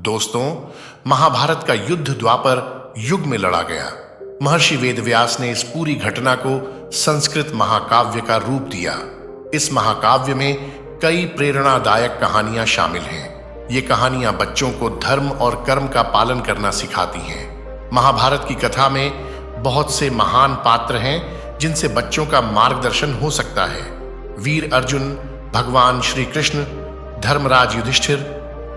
दोस्तों, महाभारत का युद्ध द्वापर युग में लड़ा गया। महर्षि वेदव्यास ने इस पूरी घटना को संस्कृत महाकाव्य का रूप दिया। इस महाकाव्य में कई प्रेरणादायक कहानियां शामिल हैं। ये कहानियां बच्चों को धर्म और कर्म का पालन करना सिखाती हैं। महाभारत की कथा में बहुत से महान पात्र हैं जिनसे बच्चों का मार्गदर्शन हो सकता है। वीर अर्जुन, भगवान श्री कृष्ण, धर्मराज युधिष्ठिर,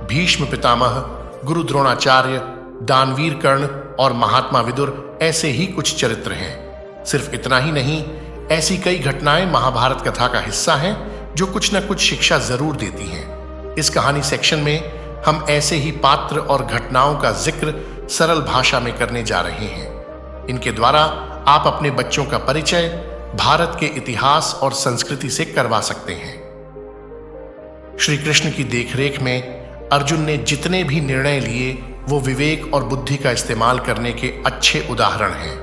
भीष्म पितामह, गुरु द्रोणाचार्य, दानवीर कर्ण और महात्मा विदुर ऐसे ही कुछ चरित्र हैं। सिर्फ इतना ही नहीं, ऐसी कई घटनाएं महाभारत कथा का हिस्सा हैं जो कुछ न कुछ शिक्षा जरूर देती हैं। इस कहानी सेक्शन में हम ऐसे ही पात्र और घटनाओं का जिक्र सरल भाषा में करने जा रहे हैं। इनके द्वारा आप अपने बच्चों का परिचय भारत के इतिहास और संस्कृति से करवा सकते हैं। श्री कृष्ण की देखरेख में अर्जुन ने जितने भी निर्णय लिए वो विवेक और बुद्धि का इस्तेमाल करने के अच्छे उदाहरण हैं।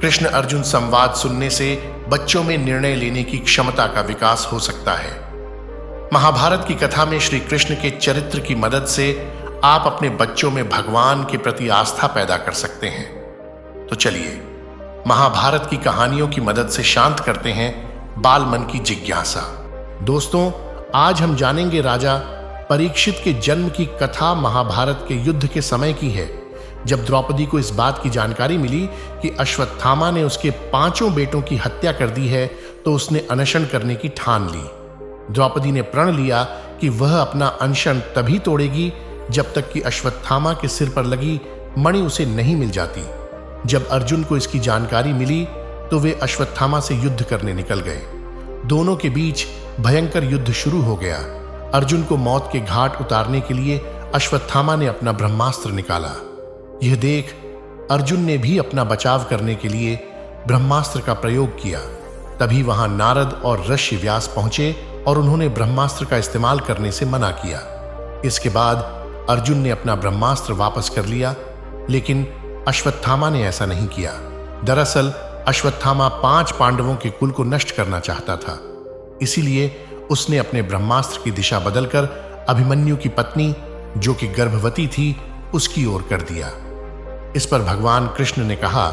कृष्ण अर्जुन संवाद सुनने से बच्चों में निर्णय लेने की क्षमता का विकास हो सकता है। महाभारत की कथा में श्री कृष्ण के चरित्र की मदद से आप अपने बच्चों में भगवान के प्रति आस्था पैदा कर सकते हैं। तो चलिए महाभारत की कहानियों की मदद से शांत करते हैं बाल मन की जिज्ञासा। दोस्तों, आज हम जानेंगे राजा परीक्षित के जन्म की कथा महाभारत के युद्ध के समय की है, जब द्रौपदी को इस बात की जानकारी मिली कि अश्वत्थामा ने उसके 5 बेटों की हत्या कर दी है, तो उसने अनशन करने की ठान ली। द्रौपदी ने प्रण लिया कि वह अपना अनशन तभी तोड़ेगी जब तक कि अश्वत्थामा के सिर पर लगी मणि उसे नहीं मिल जाती। जब अर्जुन को इसकी जानकारी मिली तो वे अश्वत्थामा से युद्ध करने निकल गए। दोनों के बीच भयंकर युद्ध शुरू हो गया। अर्जुन को मौत के घाट उतारने के लिए अश्वत्थामा ने अपना ब्रह्मास्त्र निकाला। यह देख अर्जुन ने भी अपना बचाव करने के लिए ब्रह्मास्त्र का प्रयोग किया। तभी वहां नारद और ऋषि व्यास पहुंचे और उन्होंने ब्रह्मास्त्र का इस्तेमाल करने से मना किया। इसके बाद अर्जुन ने अपना ब्रह्मास्त्र वापस कर लिया, लेकिन अश्वत्थामा ने ऐसा नहीं किया। दरअसल अश्वत्थामा 5 पांडवों के कुल को नष्ट करना चाहता था। इसीलिए उसने अपने ब्रह्मास्त्र की दिशा बदलकर अभिमन्यु की पत्नी, जो कि गर्भवती थी, उसकी ओर कर दिया। इस पर भगवान कृष्ण ने कहा,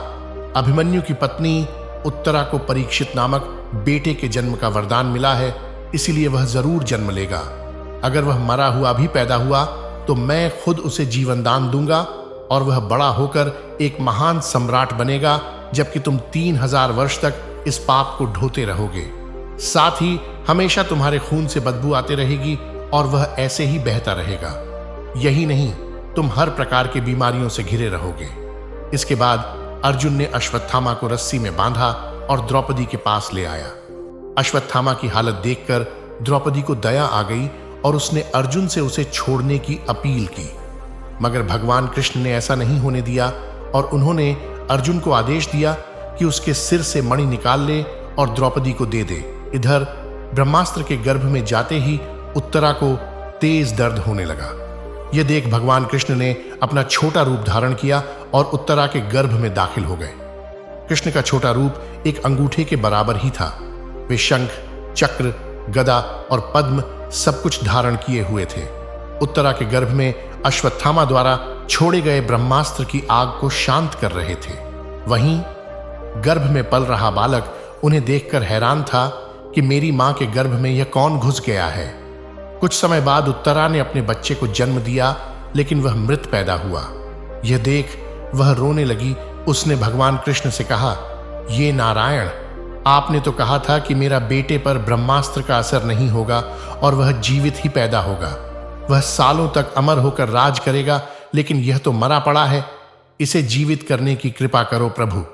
अभिमन्यु की पत्नी उत्तरा को परीक्षित नामक बेटे के जन्म का वरदान मिला है, इसीलिए वह जरूर जन्म लेगा। अगर वह मरा हुआ भी पैदा हुआ तो मैं खुद उसे जीवन दान दूंगा और वह बड़ा होकर एक महान सम्राट बनेगा, जबकि तुम 3000 वर्ष तक इस पाप को ढोते रहोगे। साथ ही हमेशा तुम्हारे खून से बदबू आती रहेगी और वह ऐसे ही बहता रहेगा। यही नहीं, तुम हर प्रकार की बीमारियों से घिरे रहोगे। इसके बाद अर्जुन ने अश्वत्थामा को रस्सी में बांधा और द्रौपदी के पास ले आया। अश्वत्थामा की हालत देखकर द्रौपदी को दया आ गई और उसने अर्जुन से उसे छोड़ने की अपील की, मगर भगवान कृष्ण ने ऐसा नहीं होने दिया और उन्होंने अर्जुन को आदेश दिया कि उसके सिर से मणि निकाल ले और द्रौपदी को दे दे। इधर ब्रह्मास्त्र के गर्भ में जाते ही उत्तरा को तेज दर्द होने लगा। यह देख भगवान कृष्ण ने अपना छोटा रूप धारण किया और उत्तरा के गर्भ में दाखिल हो गए। कृष्ण का छोटा रूप एक अंगूठे के बराबर ही था। वे शंख, चक्र, गदा और पद्म सब कुछ धारण किए हुए थे। उत्तरा के गर्भ में अश्वत्थामा द्वारा छोड़े गए ब्रह्मास्त्र की आग को शांत कर रहे थे। वहीं गर्भ में पल रहा बालक उन्हें देखकर हैरान था कि मेरी मां के गर्भ में यह कौन घुस गया है। कुछ समय बाद उत्तरा ने अपने बच्चे को जन्म दिया, लेकिन वह मृत पैदा हुआ। यह देख वह रोने लगी। उसने भगवान कृष्ण से कहा, ये नारायण, आपने तो कहा था कि मेरा बेटे पर ब्रह्मास्त्र का असर नहीं होगा और वह जीवित ही पैदा होगा। वह सालों तक अमर होकर राज करेगा, लेकिन यह तो मरा पड़ा है। इसे जीवित करने की कृपा करो प्रभु।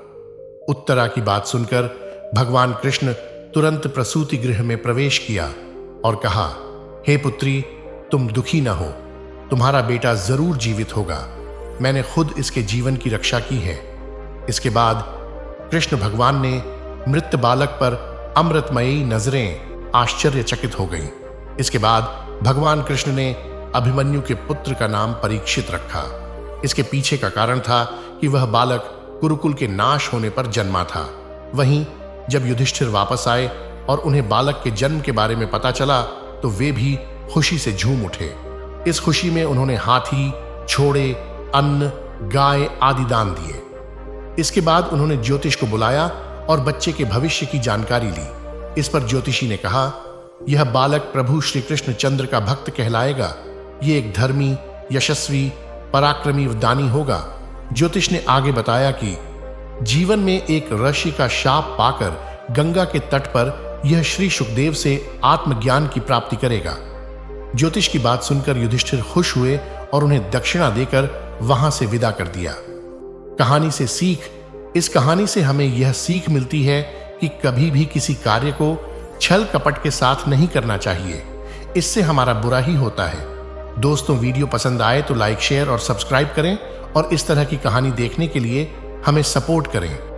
उत्तरा की बात सुनकर भगवान कृष्ण तुरंत प्रसूति गृह में प्रवेश किया और कहा, हे पुत्री, तुम दुखी न हो, तुम्हारा बेटा जरूर जीवित होगा। मैंने खुद इसके जीवन की रक्षा की है। इसके बाद कृष्ण भगवान ने मृत बालक पर अमृतमयी नजरें आश्चर्यचकित हो गईं। इसके बाद भगवान कृष्ण ने अभिमन्यु के पुत्र का नाम परीक्षित रखा। इसके पीछे का कारण था कि वह बालक कुरुकुल के नाश होने पर जन्मा था। वहीं जब युधिष्ठिर वापस आए और उन्हें बालक के जन्म के बारे में पता चला तो वे भी खुशी से झूम उठे। इस खुशी में उन्होंने हाथी, छोड़े, अन्न, गाय आदि दान दिए। इसके बाद उन्होंने ज्योतिष को बुलाया और बच्चे के भविष्य की जानकारी ली। इस पर ज्योतिषी ने कहा, यह बालक प्रभु श्री कृष्ण चंद्र का भक्त कहलाएगा। ये एक धर्मी, यशस्वी, पराक्रमी व दानी होगा। ज्योतिष ने आगे बताया कि जीवन में एक ऋषि का शाप पाकर गंगा के तट पर यह श्री सुखदेव से आत्मज्ञान की प्राप्ति करेगा। ज्योतिष की बात सुनकर युधिष्ठिर खुश हुए और उन्हें दक्षिणा देकर वहां से विदा कर दिया। कहानी से सीख। इस कहानी से हमें यह सीख मिलती है कि कभी भी किसी कार्य को छल कपट के साथ नहीं करना चाहिए। इससे हमारा बुरा ही होता है। दोस्तों, वीडियो पसंद आए तो लाइक, शेयर और सब्सक्राइब करें और इस तरह की कहानी देखने के लिए हमें सपोर्ट करें।